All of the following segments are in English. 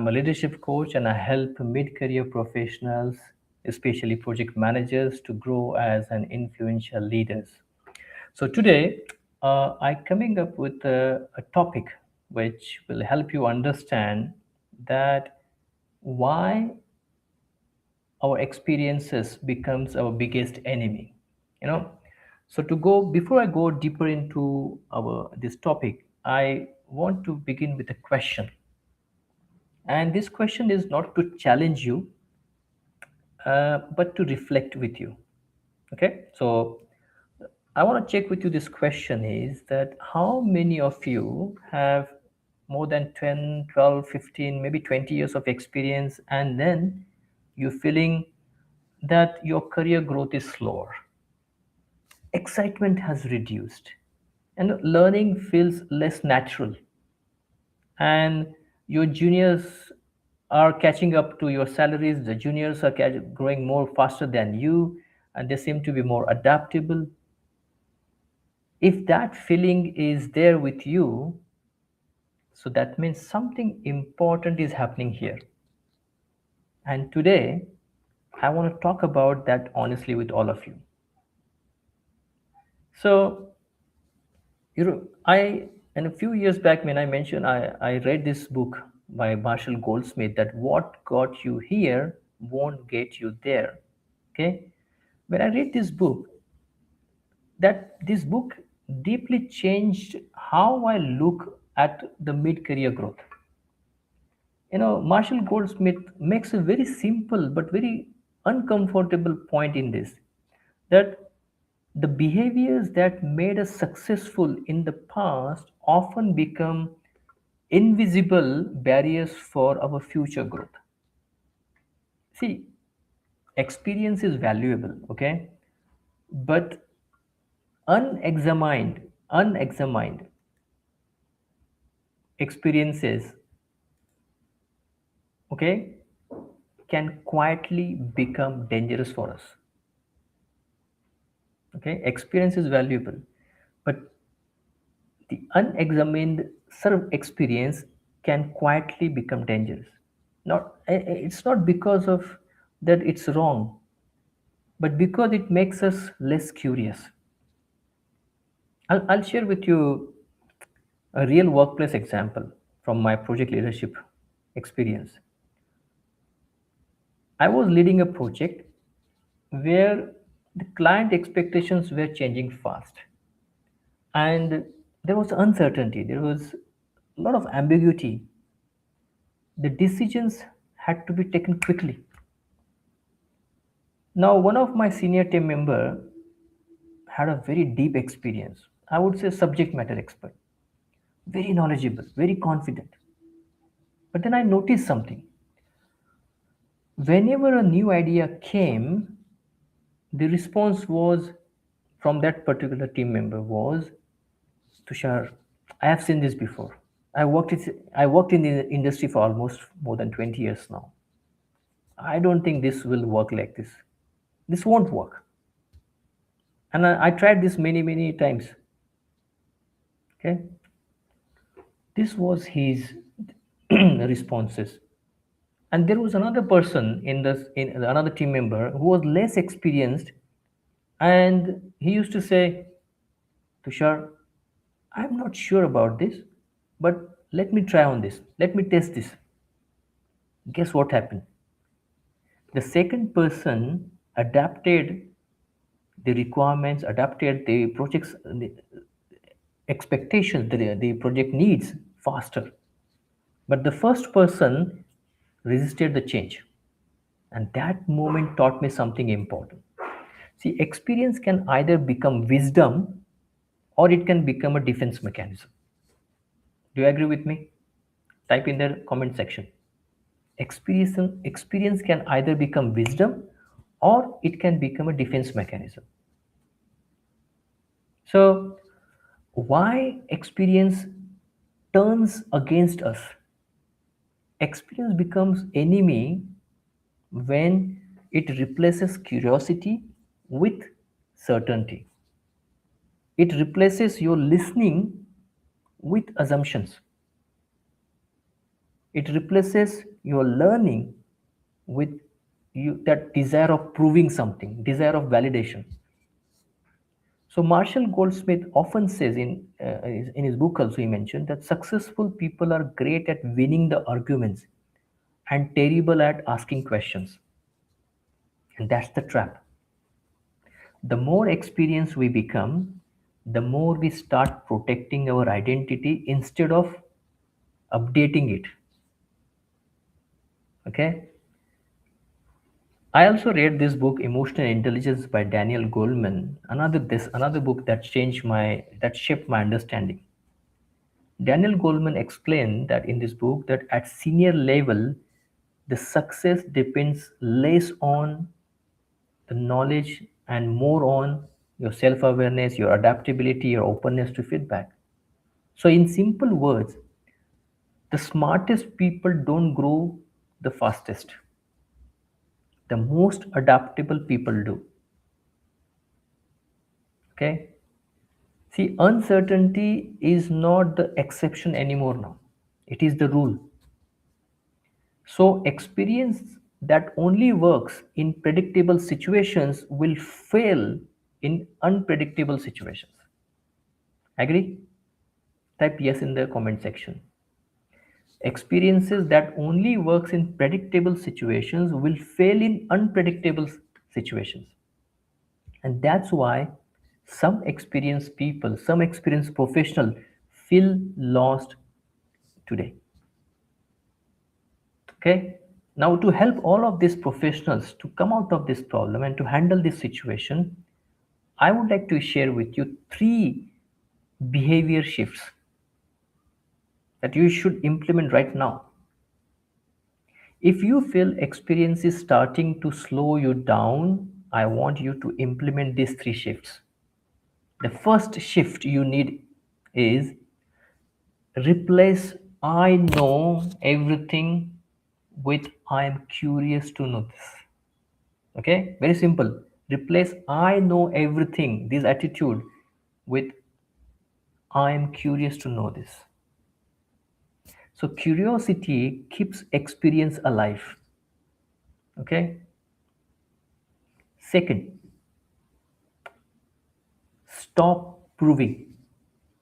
I'm a leadership coach and I help mid career professionals, especially project managers, to grow as an influential leaders. So today, I'm coming up with a topic which will help you understand that why our experiences becomes our biggest enemy. You know, so to go before I go deeper into our this topic, I want to begin with a question. And this question is not to challenge you, but to reflect with you. Okay, so I want to check with you. This question is that how many of you have more than 10, 12, 15, maybe 20 years of experience, and then you're feeling that your career growth is slower, excitement has reduced, and learning feels less natural, and your juniors are catching up to your salaries, the juniors are growing more faster than you, and they seem to be more adaptable. If that feeling is there with you, so that means something important is happening here. And today, I want to talk about that honestly with all of you. So, you know, I, and a few years back when I mentioned, I read this book by Marshall Goldsmith, that what got you here won't get you there. Okay. When I read this book, that this book deeply changed how I look at the mid career growth. Marshall Goldsmith makes a very simple but very uncomfortable point in this, that the behaviors that made us successful in the past often become invisible barriers for our future growth. See, experience is valuable, okay? But unexamined experiences, okay, can quietly become dangerous for us. Okay, experience is valuable, but the unexamined sort of experience can quietly become dangerous. It's not because of that it's wrong, but because it makes us less curious. I'll share with you a real workplace example from my project leadership experience. I was leading a project where the client expectations were changing fast, and there was uncertainty, there was a lot of ambiguity. The decisions had to be taken quickly. Now, one of my senior team member had a very deep experience. I would say subject matter expert, very knowledgeable, very confident. But then I noticed something. Whenever a new idea came, the response was from that particular team member was, Tushar, I have seen this before. I worked in the industry for almost more than 20 years now. I don't think this will work like this. This won't work. And I tried this many, many times. Okay. This was his responses. And there was another person in another team member who was less experienced, and he used to say, Tushar, I'm not sure about this, but let me try on this. Let me test this. Guess what happened? The second person adapted the requirements, adapted the project's the expectations, the project needs faster. But the first person resisted the change. And that moment taught me something important. See, experience can either become wisdom or it can become a defense mechanism. Do you agree with me? Type in the comment section. Experience can either become wisdom or it can become a defense mechanism. So, why experience turns against us? Experience becomes enemy when it replaces curiosity with certainty. It replaces your listening with assumptions. It replaces your learning with that desire of proving something, desire of validation. So Marshall Goldsmith often says in his book also he mentioned that successful people are great at winning the arguments and terrible at asking questions. And that's the trap. The more experienced we become, the more we start protecting our identity instead of updating it. Okay? I also read this book Emotional Intelligence by Daniel Goleman, another book that shaped my understanding. Daniel Goleman explained that in this book that at senior level the success depends less on the knowledge and more on your self-awareness, your adaptability, your openness to feedback. So in simple words, the smartest people don't grow the fastest. The most adaptable people do. Okay? See, uncertainty is not the exception anymore now. It is the rule. So, experience that only works in predictable situations will fail in unpredictable situations. Agree? Type yes in the comment section. Experiences that only works in predictable situations will fail in unpredictable situations. And that's why some experienced professional feel lost today. Okay. Now, to help all of these professionals to come out of this problem and to handle this situation, I would like to share with you three behavior shifts that you should implement right now. If you feel experience is starting to slow you down, I want you to implement these three shifts. The first shift you need is replace I know everything with I am curious to know this. Okay, very simple. Replace I know everything, this attitude, with I am curious to know this. So, curiosity keeps experience alive. Okay, second, stop proving,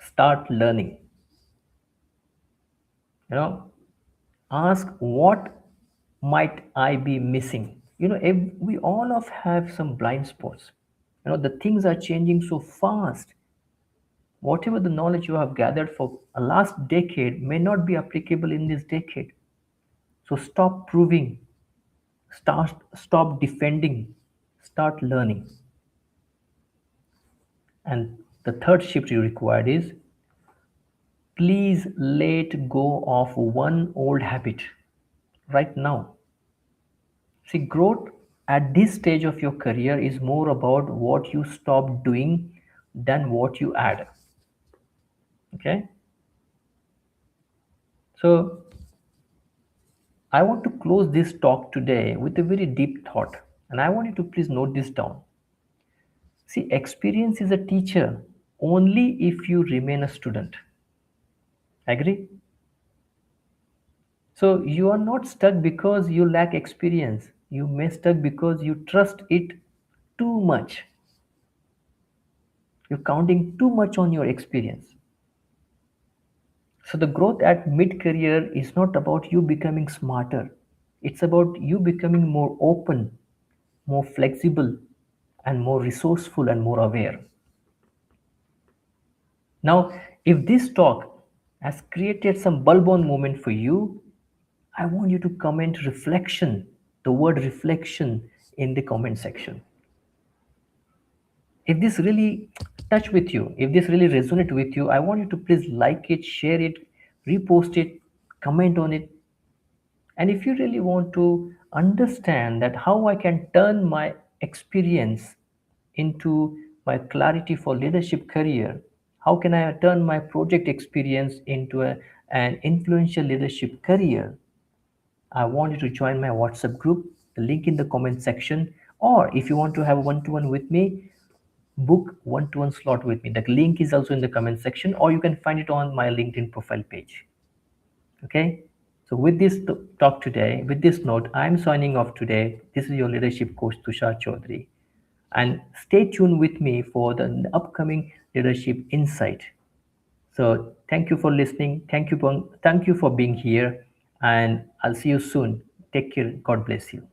start learning. You know, ask what might I be missing. We all of have some blind spots. The things are changing so fast. Whatever the knowledge you have gathered for a last decade may not be applicable in this decade. So stop proving, stop defending, start learning. And the third shift you required is please let go of one old habit right now. See, growth at this stage of your career is more about what you stop doing than what you add. Okay? So, I want to close this talk today with a very deep thought, and I want you to please note this down. See, experience is a teacher only if you remain a student. Agree? So, you are not stuck because you lack experience. You may stuck because you trust it too much. You're counting too much on your experience. So, the growth at mid career is not about you becoming smarter, it's about you becoming more open, more flexible, and more resourceful and more aware. Now, if this talk has created some bulb on moment for you, I want you to comment reflection, the word reflection in the comment section. If this really touch with you, if this really resonate with you, I want you to please like it, share it, repost it, comment on it. And if you really want to understand that how I can turn my experience into my clarity for leadership career, how can I turn my project experience into an influential leadership career, I want you to join my WhatsApp group, the link in the comment section. Or if you want to have one-to-one with me, book one-to-one slot with me. The link is also in the comment section, or you can find it on my LinkedIn profile page. Okay. So, with this talk today, with this note, I'm signing off today. This is your leadership coach, Tushar Chaudhary. And stay tuned with me for the upcoming leadership insight. So, thank you for listening. Thank you for being here. And I'll see you soon. Take care. God bless you.